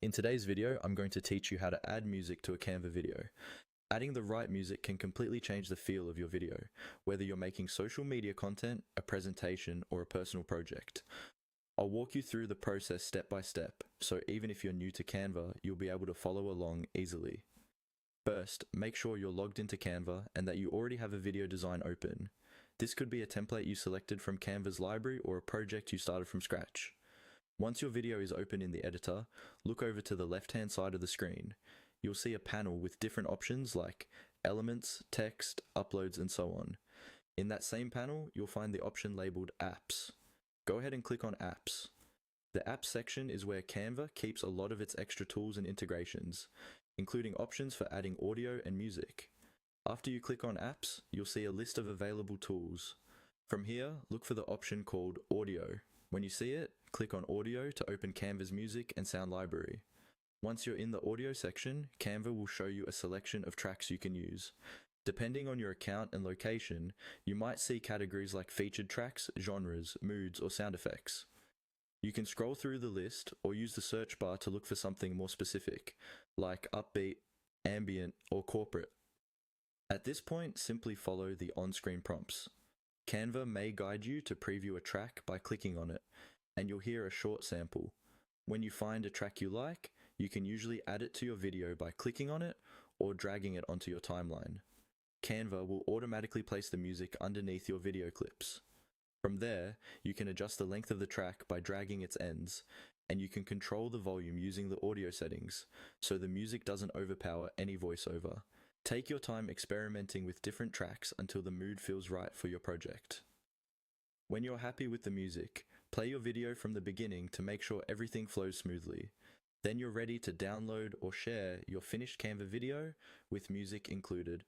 In today's video, I'm going to teach you how to add music to a Canva video. Adding the right music can completely change the feel of your video, whether you're making social media content, a presentation, or a personal project. I'll walk you through the process step by step, so even if you're new to Canva, you'll be able to follow along easily. First, make sure you're logged into Canva and that you already have a video design open. This could be a template you selected from Canva's library or a project you started from scratch. Once your video is open in the editor, look over to the left-hand side of the screen. You'll see a panel with different options like elements, text, uploads, and so on. In that same panel, you'll find the option labeled Apps. Go ahead and click on Apps. The Apps section is where Canva keeps a lot of its extra tools and integrations, including options for adding audio and music. After you click on Apps, you'll see a list of available tools. From here, look for the option called Audio. When you see it, click on Audio to open Canva's music and sound library. Once you're in the audio section, Canva will show you a selection of tracks you can use. Depending on your account and location, you might see categories like featured tracks, genres, moods, or sound effects. You can scroll through the list or use the search bar to look for something more specific, like upbeat, ambient, or corporate. At this point, simply follow the on-screen prompts. Canva may guide you to preview a track by clicking on it, and you'll hear a short sample. When you find a track you like, you can usually add it to your video by clicking on it or dragging it onto your timeline. Canva will automatically place the music underneath your video clips. From there, you can adjust the length of the track by dragging its ends, and you can control the volume using the audio settings, so the music doesn't overpower any voiceover. Take your time experimenting with different tracks until the mood feels right for your project. When you're happy with the music, play your video from the beginning to make sure everything flows smoothly. Then you're ready to download or share your finished Canva video with music included.